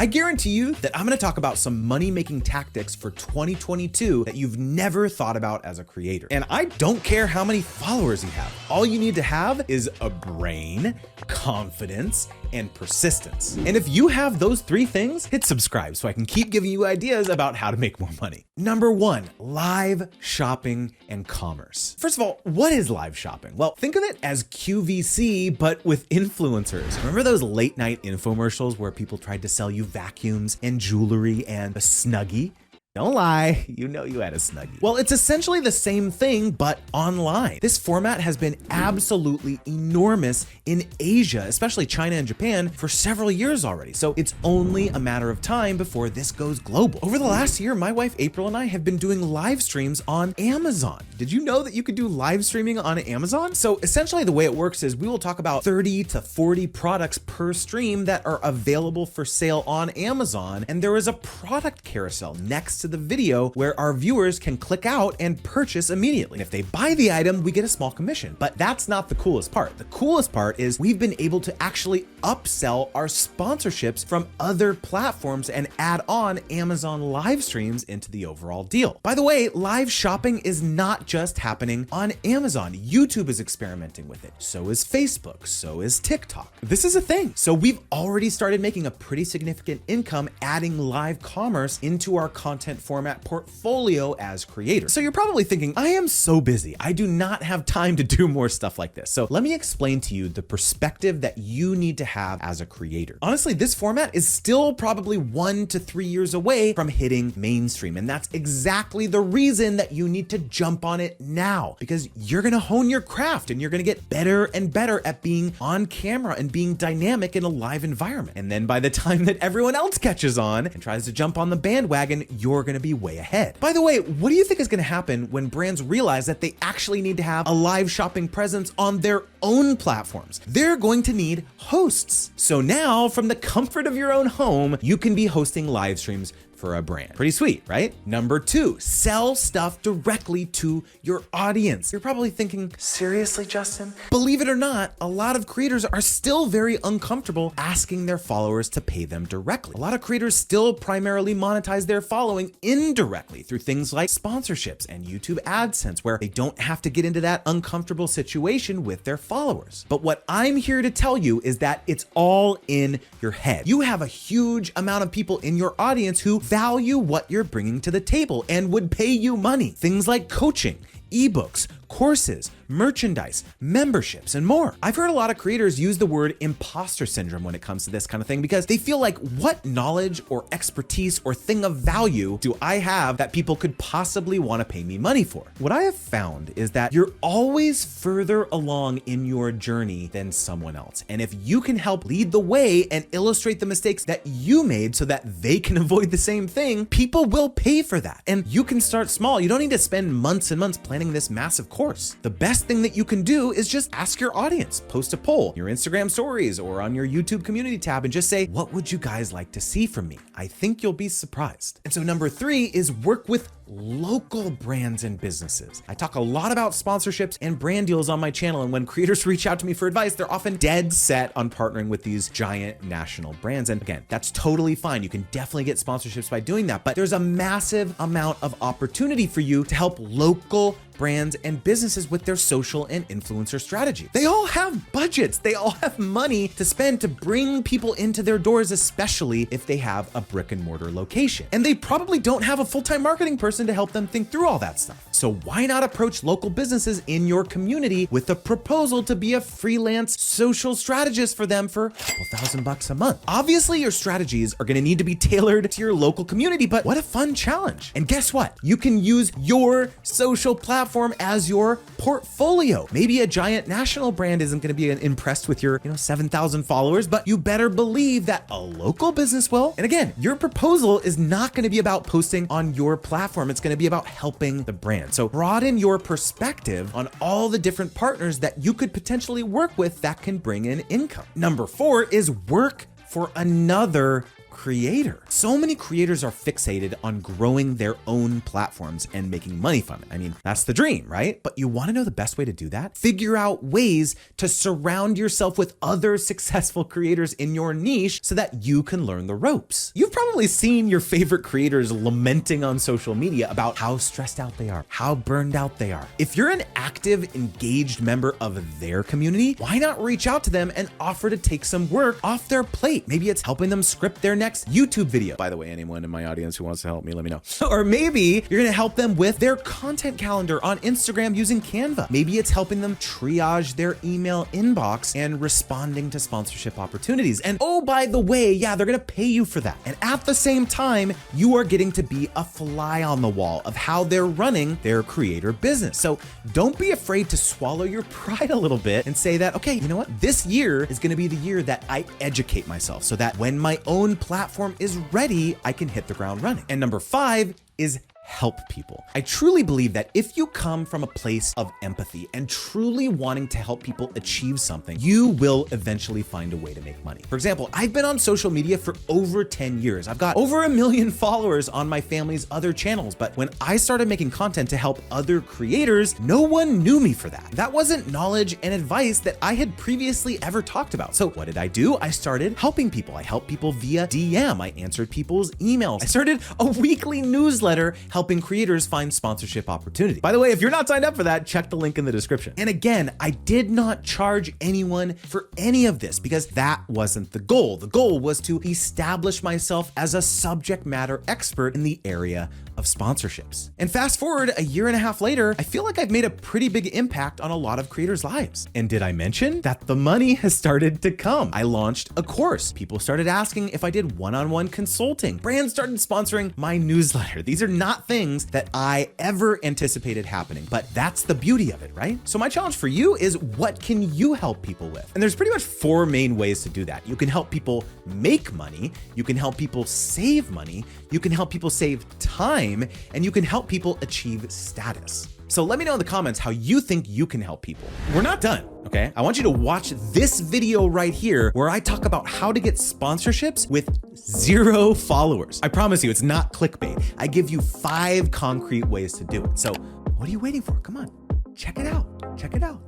I guarantee you that I'm gonna talk about some money-making tactics for 2022 that you've never thought about as a creator. And I don't care how many followers you have. All you need to have is a brain, confidence, and persistence. And if you have those three things, hit subscribe so I can keep giving you ideas about how to make more money. Number one, live shopping and commerce. First of all, what is live shopping? Well, think of it as QVC, but with influencers. Remember those late night infomercials where people tried to sell you vacuums and jewelry and a Snuggie? Don't lie, you know you had a Snuggie. Well, it's essentially the same thing, but online. This format has been absolutely enormous in Asia, especially China and Japan, for several years already. So it's only a matter of time before this goes global. Over the last year, my wife April and I have been doing live streams on Amazon. Did you know that you could do live streaming on Amazon? So essentially the way it works is we will talk about 30 to 40 products per stream that are available for sale on Amazon. And there is a product carousel next to the video where our viewers can click out and purchase immediately. And if they buy the item, we get a small commission. But that's not the coolest part. The coolest part is we've been able to actually upsell our sponsorships from other platforms and add on Amazon live streams into the overall deal. By the way, live shopping is not just happening on Amazon. YouTube is experimenting with it. So is Facebook. So is TikTok. This is a thing. So we've already started making a pretty significant income adding live commerce into our content format portfolio as creators. So you're probably thinking, I am so busy. I do not have time to do more stuff like this. So let me explain to you the perspective that you need to have as a creator. Honestly, this format is still probably 1 to 3 years away from hitting mainstream. And that's exactly the reason that you need to jump on it now, because you're gonna hone your craft and you're gonna get better and better at being on camera and being dynamic in a live environment. And then by the time that everyone else catches on and tries to jump on the bandwagon, you're gonna be way ahead. By the way, what do you think is gonna happen when brands realize that they actually need to have a live shopping presence on their own platforms? They're going to need hosts. So now, from the comfort of your own home, you can be hosting live streams for a brand. Pretty sweet, right? Number two, sell stuff directly to your audience. You're probably thinking, seriously, Justin? Believe it or not, a lot of creators are still very uncomfortable asking their followers to pay them directly. A lot of creators still primarily monetize their following indirectly through things like sponsorships and YouTube AdSense, where they don't have to get into that uncomfortable situation with their followers. But what I'm here to tell you is that it's all in your head. You have a huge amount of people in your audience who value what you're bringing to the table and would pay you money. Things like coaching, ebooks, courses, merchandise, memberships, and more. I've heard a lot of creators use the word imposter syndrome when it comes to this kind of thing, because they feel like, what knowledge or expertise or thing of value do I have that people could possibly want to pay me money for? What I have found is that you're always further along in your journey than someone else. And if you can help lead the way and illustrate the mistakes that you made so that they can avoid the same thing, people will pay for that. And you can start small. You don't need to spend months and months planning this massive course. The best thing that you can do is just ask your audience, post a poll, your Instagram stories or on your YouTube community tab, and just say, what would you guys like to see from me? I think you'll be surprised. And so number three is work with local brands and businesses. I talk a lot about sponsorships and brand deals on my channel, and when creators reach out to me for advice, they're often dead set on partnering with these giant national brands. And again, that's totally fine. You can definitely get sponsorships by doing that, but there's a massive amount of opportunity for you to help local brands and businesses with their social and influencer strategy. They all have budgets. They all have money to spend to bring people into their doors, especially if they have a brick and mortar location. And they probably don't have a full-time marketing person to help them think through all that stuff. So why not approach local businesses in your community with a proposal to be a freelance social strategist for them for a couple $1,000 a month? Obviously, your strategies are going to need to be tailored to your local community, but what a fun challenge. And guess what? You can use your social platform as your portfolio. Maybe a giant national brand isn't going to be impressed with your 7,000 followers, but you better believe that a local business will. And again, your proposal is not going to be about posting on your platform. It's going to be about helping the brand. So broaden your perspective on all the different partners that you could potentially work with that can bring in income. Number four is work for another creator. So many creators are fixated on growing their own platforms and making money from it. I mean, that's the dream, right? But you want to know the best way to do that? Figure out ways to surround yourself with other successful creators in your niche so that you can learn the ropes. You've probably seen your favorite creators lamenting on social media about how stressed out they are, how burned out they are. If you're an active, engaged member of their community, why not reach out to them and offer to take some work off their plate? Maybe it's helping them script their next YouTube video. By the way, anyone in my audience who wants to help me, let me know. Or maybe you're gonna help them with their content calendar on Instagram using Canva. Maybe it's helping them triage their email inbox and responding to sponsorship opportunities. And oh, by the way, yeah, they're gonna pay you for that. And at the same time, you are getting to be a fly on the wall of how they're running their creator business. So don't be afraid to swallow your pride a little bit and say that, okay, you know what? This year is gonna be the year that I educate myself so that when my own platform is ready, I can hit the ground running. And number 5 is help people. I truly believe that if you come from a place of empathy and truly wanting to help people achieve something, you will eventually find a way to make money. For example, I've been on social media for over 10 years. I've got over 1 million followers on my family's other channels, but when I started making content to help other creators, no one knew me for that. That wasn't knowledge and advice that I had previously ever talked about. So what did I do? I started helping people. I helped people via DM. I answered people's emails. I started a weekly newsletter helping creators find sponsorship opportunities. By the way, if you're not signed up for that, check the link in the description. And again, I did not charge anyone for any of this because that wasn't the goal. The goal was to establish myself as a subject matter expert in the area of sponsorships. And fast forward 1.5 years later, I feel like I've made a pretty big impact on a lot of creators' lives. And did I mention that the money has started to come? I launched a course. People started asking if I did one-on-one consulting. Brands started sponsoring my newsletter. These are not things that I ever anticipated happening, but that's the beauty of it, right? So my challenge for you is, what can you help people with? And there's pretty much 4 main ways to do that. You can help people make money, you can help people save money, you can help people save time, and you can help people achieve status. So let me know in the comments how you think you can help people. We're not done, okay? I want you to watch this video right here where I talk about how to get sponsorships with 0 followers. I promise you, it's not clickbait. I give you 5 concrete ways to do it. So what are you waiting for? Come on, check it out. Check it out.